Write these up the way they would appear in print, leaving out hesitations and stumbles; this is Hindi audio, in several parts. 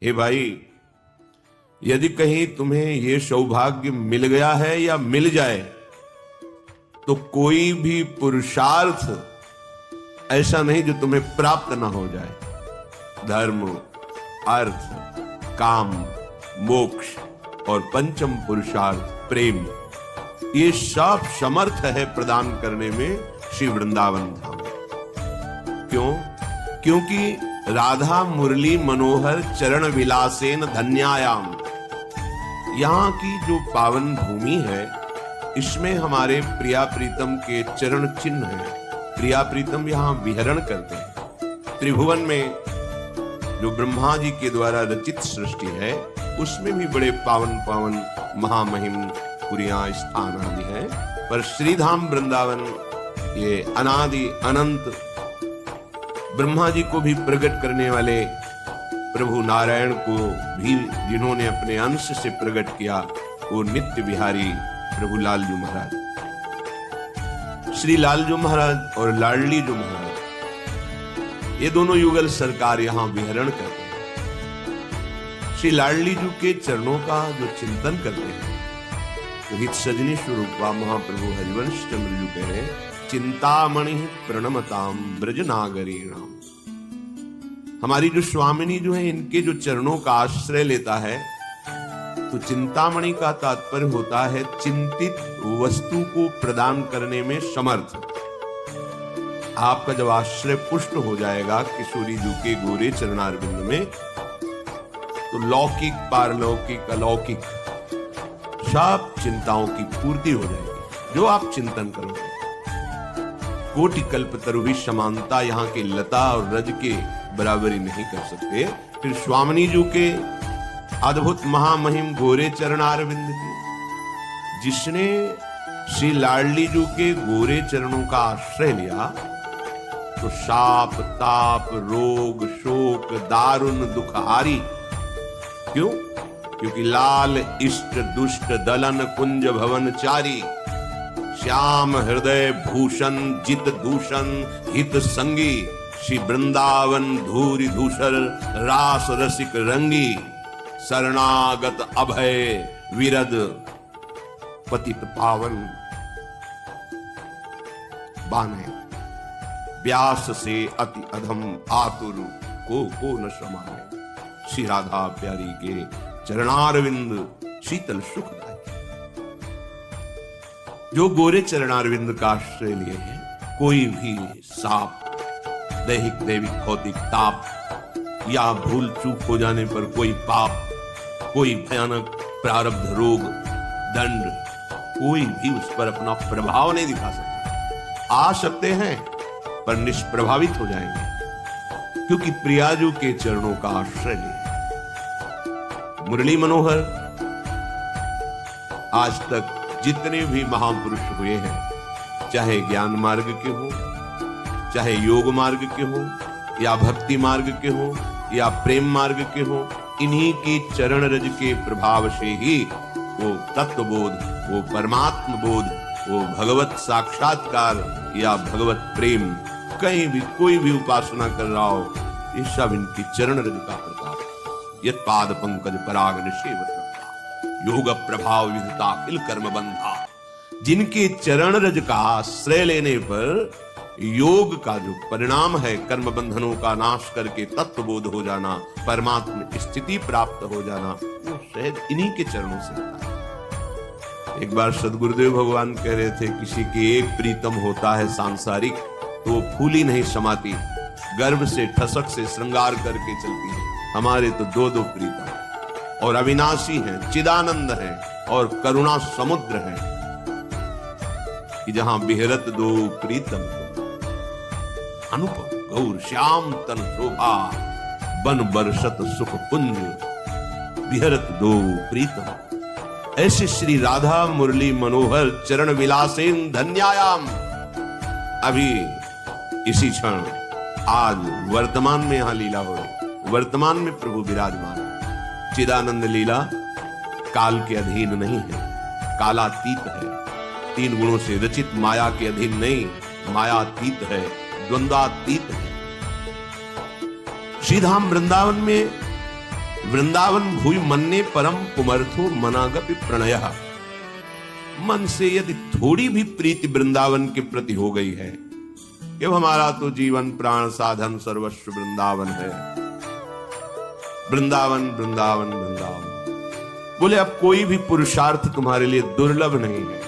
हे भाई, यदि कहीं तुम्हें ये सौभाग्य मिल गया है या मिल जाए तो कोई भी पुरुषार्थ ऐसा नहीं जो तुम्हें प्राप्त ना हो जाए। धर्म, अर्थ, काम, मोक्ष और पंचम पुरुषार्थ प्रेम, ये सब समर्थ है प्रदान करने में श्री वृंदावन धाम। क्यों? क्योंकि राधा मुरली मनोहर चरण विलासेन धन्यायाम, यहां की जो पावन भूमि है इसमें हमारे प्रिया प्रीतम के चरण चिन्ह हैं। प्रिया प्रीतम यहां विहरण करते हैं। त्रिभुवन में जो ब्रह्मा जी के द्वारा रचित सृष्टि है उसमें भी बड़े पावन पावन महामहिम पुरियां स्थान आदि हैं, पर श्रीधाम वृंदावन ये अनादि अनंत ब्रह्मा जी को भी प्रकट करने वाले प्रभु नारायण को भी जिन्होंने अपने अंश से प्रकट किया, वो नित्य विहारी प्रभु लालजू महाराज, श्री लालजू महाराज और लाडली जो महाराज, ये दोनों युगल सरकार यहां विहरण करते हैं। श्री लाडली जी के चरणों का जो चिंतन करते हैं तो हित सजनी स्वरूप महाप्रभु हरिवंश चंद्र जी कह रहे हैं, चिंतामणि प्रणमताम ब्रज नागरीणाम। हमारी जो स्वामिनी जो है इनके जो चरणों का आश्रय लेता है, तो चिंतामणि का तात्पर्य होता है चिंतित वस्तु को प्रदान करने में समर्थ। आपका जब आश्रय पुष्ट हो जाएगा किशोरी जी के गोरे चरणारविंद में, तो लौकिक, पारलौकिक, अलौकिक सब चिंताओं की पूर्ति हो जाएगी। जो आप चिंतन करोगे, कोटि कल्प तरुभी समानता यहाँ के लता और रज के बराबरी नहीं कर सकते। फिर स्वामिनी जी के अद्भुत महामहिम गोरे चरणारविंद की, जिसने श्री लाडली जी के गोरे चरणों का आश्रय लिया तो शाप, ताप, रोग, शोक, दारुण दुख हारी। क्यों? क्योंकि लाल इष्ट दुष्ट दलन कुंज भवन चारी, श्याम हृदय भूषण जित दूषण हित संगी, श्री वृंदावन धूरि धूसर रास रसिक रंगी, शरणागत अभय विरद पतित पावन बाने, व्यास से अति अधम आतुर को न समाने। श्री राधा प्यारी के चरणारविंद शीतल सुखदायक। जो गोरे चरणारविंद का आश्रय लिए हैं, कोई भी साप, दैहिक दैविक भौतिक ताप या भूल चूक हो जाने पर कोई पाप, कोई भयानक प्रारब्ध रोग, दंड, कोई भी उस पर अपना प्रभाव नहीं दिखा सकता। आ सकते हैं पर निष्प्रभावित हो जाएंगे, क्योंकि प्रियाजू के चरणों का आश्रय लिया। मुरली मनोहर आज तक जितने भी महापुरुष हुए हैं, चाहे ज्ञान मार्ग के हो, चाहे योग मार्ग के हो, या भक्ति मार्ग के हो, या प्रेम मार्ग के हो, इन्हीं के चरण रज के प्रभाव से ही वो तत्वबोध, वो परमात्म बोध, वो भगवत साक्षात्कार या भगवत प्रेम, कहीं भी कोई भी उपासना कर रहा हो, ये सब इनकी चरण रज का प्रताप। यत पाद पंकज पराग निषेवत योग प्रभाव विधता अखिल कर्म बंधा। जिनके चरण रज का आश्रय लेने पर योग का जो परिणाम है, कर्म बंधनों का नाश करके तत्वबोध हो जाना, परमात्म स्थिति प्राप्त हो जाना, वो शायद इन्हीं के चरणों से होता है। एक बार सदगुरुदेव भगवान कह रहे थे, किसी के एक प्रीतम होता है सांसारिक, तो वो फूली नहीं समाती, गर्भ से ठसक से श्रृंगार करके चलती है। हमारे तो दो दो प्रीतम और अविनाशी हैं, चिदानंद हैं और करुणा समुद्र हैं, कि जहां बिहरत दो प्रीतम अनुपम गौर श्याम तन शोभा, बन बरसत सुख पुंज बिहरत दो प्रीतम। ऐसे श्री राधा मुरली मनोहर चरण विलासेन धन्यायाम। अभी इसी क्षण आज वर्तमान में यहां लीला हो रही, वर्तमान में प्रभु विराजमान। चिदानंद लीला काल के अधीन नहीं है, कालातीत है, तीन गुणों से रचित माया के अधीन नहीं, मायातीत है, द्वंद्वातीत है। श्रीधाम वृंदावन में वृंदावन भूय मन्ने परम पुमर्थो मनागपि प्रणयः। मन से यदि थोड़ी भी प्रीति वृंदावन के प्रति हो गई है, कि हमारा तो जीवन प्राण साधन सर्वस्व वृंदावन है, वृंदावन वृंदावन वृंदावन, बोले अब कोई भी पुरुषार्थ तुम्हारे लिए दुर्लभ नहीं है।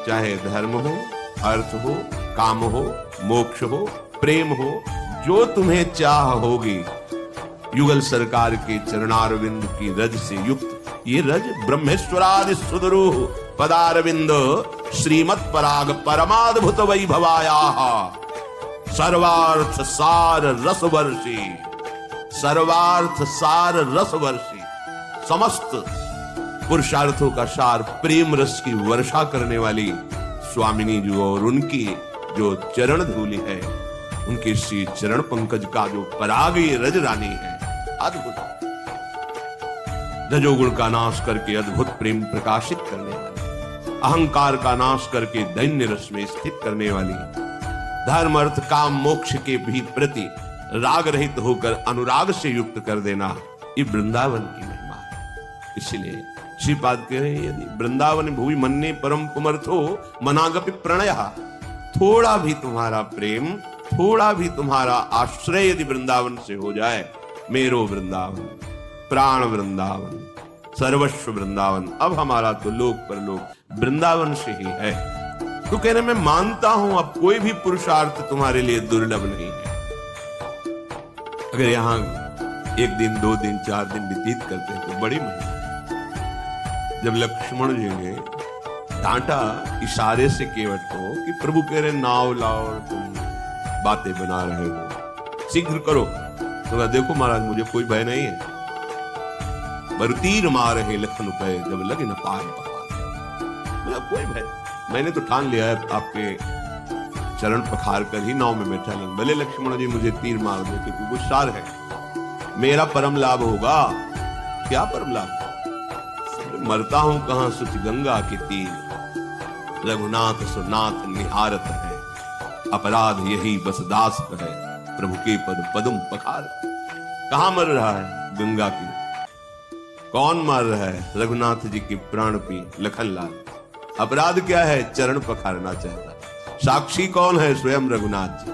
चाहे धर्म हो, अर्थ हो, काम हो, मोक्ष हो, प्रेम हो, जो तुम्हें चाह होगी, युगल सरकार के चरणारविंद की रज से युक्त ये रज ब्रह्मेश्वरादि सुदरूह पदारविंद श्रीमत् पराग परमाद्भुत वैभवायाः सर्वार्थ सार रसवर्षी, सर्वार्थ सार रसवर्षी, समस्त पुरुषार्थों का सार प्रेम रस की वर्षा करने वाली स्वामिनी जी और उनकी जो चरण धूलि है, उनके श्री चरण पंकज का जो पराग ये रज रानी है, अद्भुत रजोगुण का नाश करके अद्भुत प्रेम प्रकाशित करने वाली, अहंकार का नाश करके दैन्य रस में स्थित करने वाली, धर्म अर्थ काम मोक्ष के भी प्रति राग रहित होकर अनुराग से युक्त कर देना, ये वृंदावन की महिमा है। इसलिए श्रीपाद कह रहे हैं, यदि वृंदावन भूमि मन्ने परम पुमर्थो मनागपि प्रणयः, थोड़ा भी तुम्हारा प्रेम, थोड़ा भी तुम्हारा आश्रय यदि वृंदावन से हो जाए, मेरो वृंदावन, प्राण वृंदावन, सर्वस्व वृंदावन, अब हमारा तो लोक परलोक वृंदावन से ही है। तो कह रहे मैं मानता हूं अब कोई भी पुरुषार्थ तुम्हारे लिए दुर्लभ नहीं है। अगर यहां एक दिन, 2 दिन, 4 दिन व्यतीत करते हैं तो बड़ी महिमा। जब लक्ष्मण जी ने डांटा इशारे से केवट को कि प्रभु कह रहे नाव लाओ और तुम बातें बना रहे हो, शीघ्र करो, तो देखो महाराज मुझे कोई भय नहीं है, बर तीर मार रहे लखन पे जब लगे न पाए पहाड़, कोई भय, मैंने तो ठान लिया है आपके चरण पखार कर ही नाव में बैठा लेंगे, भले लक्ष्मण जी मुझे तीर मार दो क्योंकि गुस्सार है, मेरा परम लाभ होगा। क्या परम लाभ? मरता हूं कहां सुच गंगा के तीर, रघुनाथ सुनाथ निहारत है, अपराध यही बस दास है, प्रभु के पद पदम पखार। कहां मर रहा है? गंगा की। कौन मार रहा है? रघुनाथ जी की प्राण पी लखनलाल। अपराध क्या है? चरण पखारना चाहता। साक्षी कौन है? स्वयं रघुनाथ जी।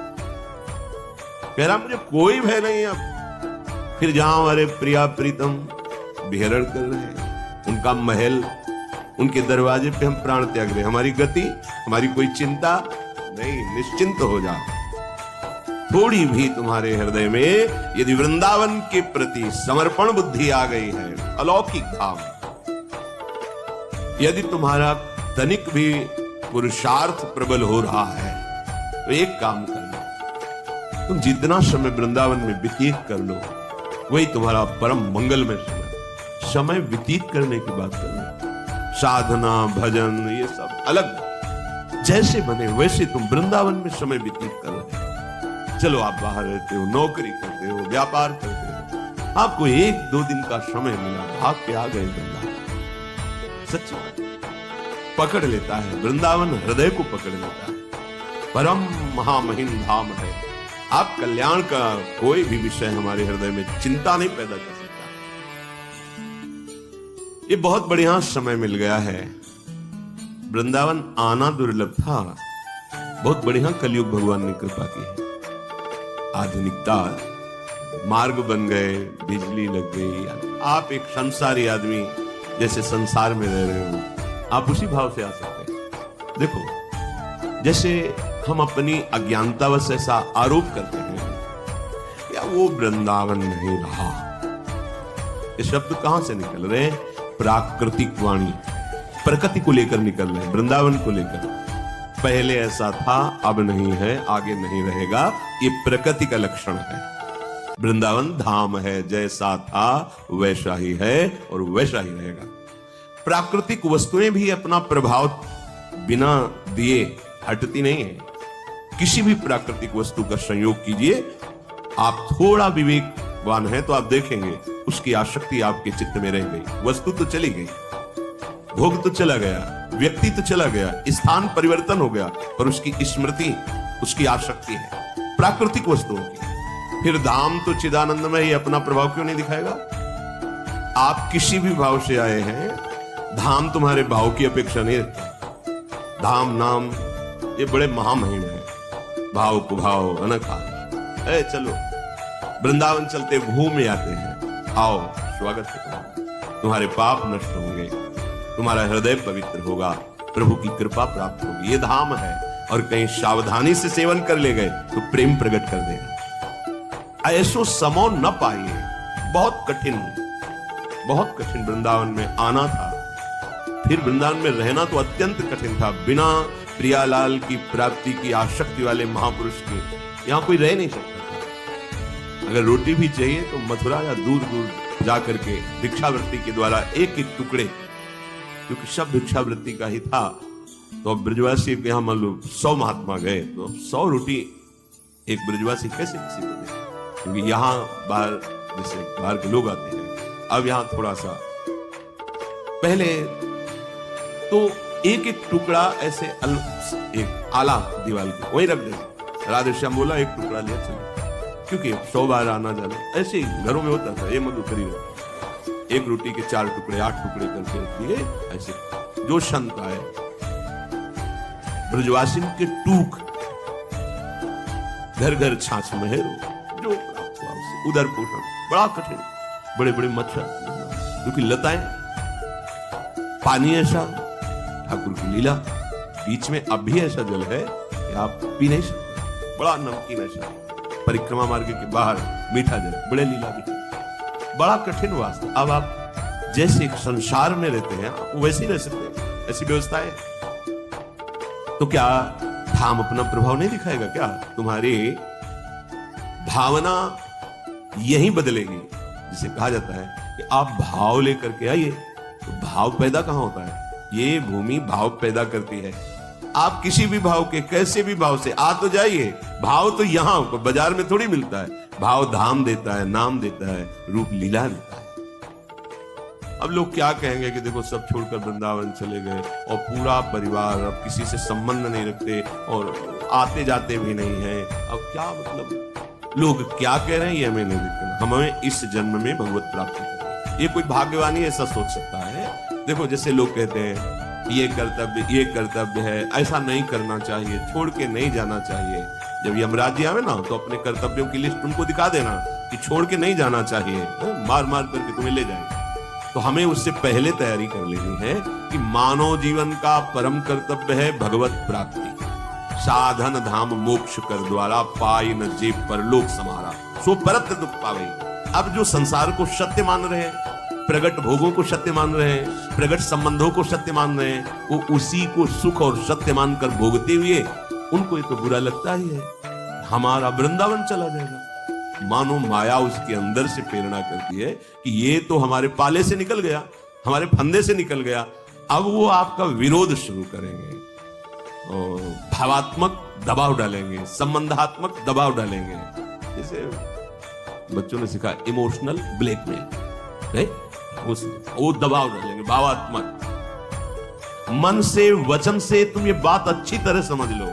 कह रहा मुझे कोई भय नहीं। अब फिर जहां हमारे प्रिया प्रीतम विहरण कर रहे हैं, उनका महल, उनके दरवाजे पे हम प्राण त्याग रहे, हमारी गति, हमारी कोई चिंता नहीं, निश्चिंत हो जाओ। थोड़ी भी तुम्हारे हृदय में यदि वृंदावन के प्रति समर्पण बुद्धि आ गई है, अलौकिक भाव, यदि तुम्हारा तनिक भी पुरुषार्थ प्रबल हो रहा है, तो एक काम करना, तुम जितना समय वृंदावन में व्यतीत कर लो, वही तुम्हारा परम मंगलमय समय व्यतीत करने की बात करना। साधना भजन ये सब अलग, जैसे बने वैसे तुम वृंदावन में समय व्यतीत कर रहे हो। चलो आप बाहर रहते हो, नौकरी करते हो, व्यापार करते हो, आपको 1-2 दिन का समय मिला, भाग के आ गए वृंदावन। सच्ची बात पकड़ लेता है वृंदावन, हृदय को पकड़ लेता है। परम महामहिम धाम है। आप कल्याण का कोई भी विषय हमारे हृदय में चिंता नहीं पैदा कर सकता। ये बहुत बढ़िया समय मिल गया है। वृंदावन आना दुर्लभ था, बहुत बढ़िया कलयुग भगवान ने कृपा की है। आधुनिकता, मार्ग बन गए, बिजली लग गई, आप एक संसारी आदमी जैसे संसार में रह रहे हो, आप उसी भाव से आ सकते हैं। देखो, जैसे हम अपनी अज्ञानतावश ऐसा आरोप करते हैं या वो वृंदावन नहीं रहा, ये शब्द कहां से निकल रहे हैं? प्राकृतिक वाणी, प्रकृति को लेकर निकल रहे हैं, वृंदावन को लेकर। पहले ऐसा था, अब नहीं है, आगे नहीं रहेगा, ये प्रकृति का लक्षण है। वृंदावन धाम है, जैसा था वैसा ही है और वैसा ही रहेगा। प्राकृतिक वस्तुएं भी अपना प्रभाव बिना दिए हटती नहीं है। किसी भी प्राकृतिक वस्तु का संयोग कीजिए, आप थोड़ा विवेकवान हैं तो आप देखेंगे उसकी आसक्ति आपके चित्त में रह गई। वस्तु तो चली गई, भोग तो चला गया, व्यक्ति तो चला गया, स्थान परिवर्तन हो गया, पर उसकी स्मृति, उसकी आसक्ति है प्राकृतिक वस्तुओं की। फिर धाम तो चिदानंदमय ही अपना प्रभाव क्यों नहीं दिखाएगा? आप किसी भी भाव से आए हैं, धाम तुम्हारे भाव की अपेक्षा नहीं रखता। धाम नाम ये बड़े महामहिम है, भाव कुभाव अनखा। चलो वृंदावन चलते घूम आते हैं, आओ स्वागत है, तुम्हारे पाप नष्ट होंगे, तुम्हारा हृदय पवित्र होगा, प्रभु की कृपा प्राप्त होगी। ये धाम है, और कहीं सावधानी से सेवन कर ले गए तो प्रेम प्रकट कर देगा। ऐसो समो न पाइए, बहुत कठिन वृंदावन में आना था, फिर वृंदावन में रहना तो अत्यंत कठिन था। बिना प्रियालाल की प्राप्ति की आसक्ति वाले महापुरुष के यहां कोई रह नहीं सकता था। अगर रोटी भी चाहिए तो मथुरा या दूर दूर जाकर के भिक्षावृत्ति के द्वारा एक एक टुकड़े, क्योंकि सब भिक्षावृत्ति का ही था, तो अब ब्रजवासी के यहाँ मान लो 100 महात्मा गए तो 100 रोटी एक ब्रजवासी कैसे किसी को दे? क्योंकि यहाँ बाहर जैसे बाहर के लोग आते हैं, अब यहाँ थोड़ा सा, पहले तो एक एक टुकड़ा ऐसे एक आला दीवार के वहीं रख दे। राधेश्याम बोला एक टुकड़ा लिया चलो, क्योंकि 100 बार आना जाना ऐसे ही घरों में होता था। ये मधुकरी एक रोटी के 4 टुकड़े 8 टुकड़े करके दिए, ऐसे जो संत आए ब्रजवासी के टूक, घर घर छाछ महेरो, जो उदर पोषण बड़ा कठिन, बड़े बड़े मच्छर, क्योंकि लताएं, पानी ऐसा, ठाकुर की लीला, बीच में अब भी ऐसा जल है कि आप पी नहीं सकते, बड़ा नमकीन ऐसा, परिक्रमा मार्ग के बाहर मीठा जल, बड़े लीला भी, बड़ा कठिन वास्तव। अब आप जैसे एक संसार में रहते हैं वैसे ही रह सकते हैं, ऐसी व्यवस्था है। तो क्या धाम अपना प्रभाव नहीं दिखाएगा? क्या तुम्हारी भावना यही बदलेगी? जिसे कहा जाता है कि आप भाव लेकर के आइए, तो भाव पैदा कहां होता है? ये भूमि भाव पैदा करती है। आप किसी भी भाव के, कैसे भी भाव से आ तो जाइए, भाव तो यहां बाजार में थोड़ी मिलता है। भाव धाम देता है, नाम देता है, रूप लीला देता है। अब लोग क्या कहेंगे कि देखो सब छोड़कर वृंदावन चले गए और पूरा परिवार अब किसी से संबंध नहीं रखते और आते जाते भी नहीं है, अब क्या मतलब लोग क्या कह रहे हैं ये हमें नहीं दिखता। हमें इस जन्म में भगवत प्राप्ति करनी है। ये कोई भाग्यवान ही ऐसा सोच सकता है? देखो जैसे लोग कहते हैं ये कर्तव्य है, ऐसा नहीं करना चाहिए, छोड़ के नहीं जाना चाहिए। जब यमराज जी आवे ना तो अपने कर्तव्यों की लिस्ट उनको दिखा देना कि छोड़ के नहीं जाना चाहिए, मार मार करके तुम्हें ले जाएंगे। तो हमें उससे पहले तैयारी कर लेनी है कि मानव जीवन का परम कर्तव्य है भगवत प्राप्ति। साधन धाम मोक्ष कर द्वारा पाई न जे परलोक समारा, सो परत दुख पावे। अब जो संसार को सत्य मान रहे हैं, प्रगट भोगों को सत्य मान रहे हैं, प्रगट संबंधों को सत्य मान रहे हैं, वो उसी को सुख और सत्य मानकर भोगते हुए उनको ये तो बुरा लगता ही है, हमारा वृंदावन चला जाएगा। मानो माया उसके अंदर से प्रेरणा करती है कि ये तो हमारे पाले से निकल गया, हमारे फंदे से निकल गया, अब वो आपका विरोध शुरू करेंगे और भावात्मक दबाव डालेंगे, संबंधात्मक दबाव डालेंगे। जैसे बच्चों ने सिखा इमोशनल ब्लैकमेल, वो दबाव डालेंगे भावात्मक। मन से वचन से तुम ये बात अच्छी तरह समझ लो,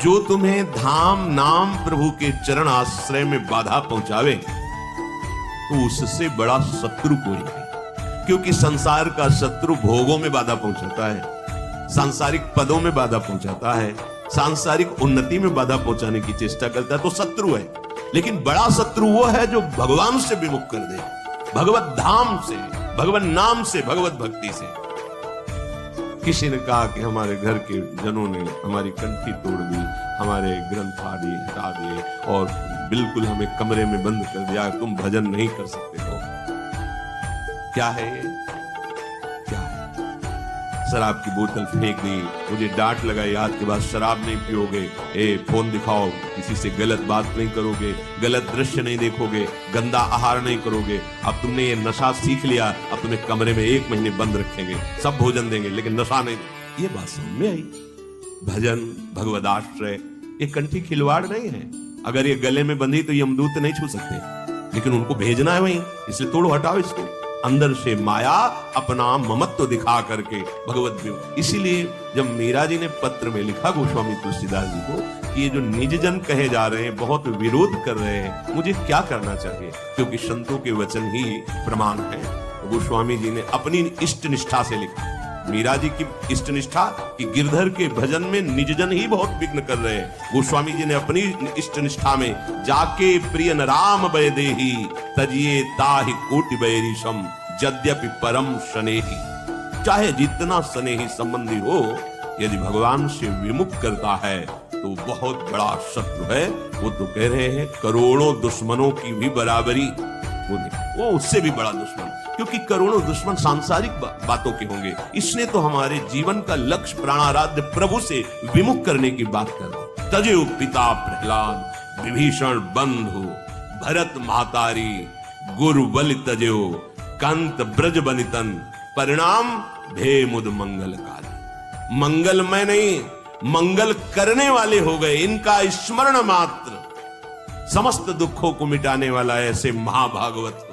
जो तुम्हें धाम नाम प्रभु के चरण आश्रय में बाधा पहुंचावे तो उससे बड़ा शत्रु कोई नहीं। क्योंकि संसार का शत्रु भोगों में बाधा पहुंचाता है, सांसारिक पदों में बाधा पहुंचाता है, सांसारिक उन्नति में बाधा पहुंचाने की चेष्टा करता है, तो शत्रु है। लेकिन बड़ा शत्रु वो है जो भगवान से विमुख कर दे, भगवत धाम से, भगवत नाम से, भगवत भक्ति से। किसी ने कहा कि हमारे घर के जनों ने हमारी कंठी तोड़ दी, हमारे ग्रंथ आदि हटा दिए और बिल्कुल हमें कमरे में बंद कर दिया, तुम भजन नहीं कर सकते हो। क्या है ये? क्या है? शराब की बोतल फेंक दी, मुझे डांट लगाई, आज के बाद शराब नहीं पियोगे, फोन दिखाओ, किसी से गलत बात नहीं करोगे, गलत दृश्य नहीं देखोगे, गंदा आहार नहीं करोगे। अब तुमने ये नशा सीख लिया, अब तुम्हें कमरे में 1 महीने बंद रखेंगे, सब भोजन देंगे लेकिन नशा नहीं। ये बात समझ में आई? भजन, भगवद आश्रय, ये कंठी खिलवाड़ नहीं है। अगर ये गले में बंधी तो यमदूत नहीं छू सकते, लेकिन उनको भेजना है वहीं, इसलिए तोड़ो, हटाओ इसको। अंदर से माया अपना ममत्व दिखा करके भगवत। इसीलिए जब मीरा जी ने पत्र में लिखा गोस्वामी तुलसीदास जी को कि ये जो निज जन कहे जा रहे हैं, बहुत विरोध कर रहे हैं, मुझे क्या करना चाहिए? क्योंकि संतों के वचन ही प्रमाण है। तो गोस्वामी जी ने अपनी इष्ट निष्ठा से लिखा। मीरा जी की इष्ट निष्ठा कि गिरधर के भजन में निज जन ही बहुत विघ्न कर रहे हैं। गोस्वामी जी ने अपनी इष्ट निष्ठा में जाके प्रियन राम बय देही तजिए ताहि कोटि बैरिशम यद्यपि परम स्नेही। चाहे जितना स्नेही संबंधी हो, यदि भगवान से विमुख करता है तो बहुत बड़ा शत्रु है। वो तो कह रहे हैं करोड़ों दुश्मनों की भी बराबरी वो उससे भी बड़ा दुश्मन, क्योंकि करोड़ों दुश्मन सांसारिक बातों के होंगे। इसने तो हमारे जीवन का लक्ष्य प्राणाराध्य प्रभु से विमुख करने की बात कर रहे। तजेउ पिता प्रहलाद विभीषण बंधु भरत महतारी गुरु बलि तजेउ कंत ब्रज बनितन परिणाम भे मुद मंगलकारी। मंगलमय नहीं, मंगल करने वाले हो गए। इनका स्मरण मात्र समस्त दुखों को मिटाने वाला ऐसे महाभागवत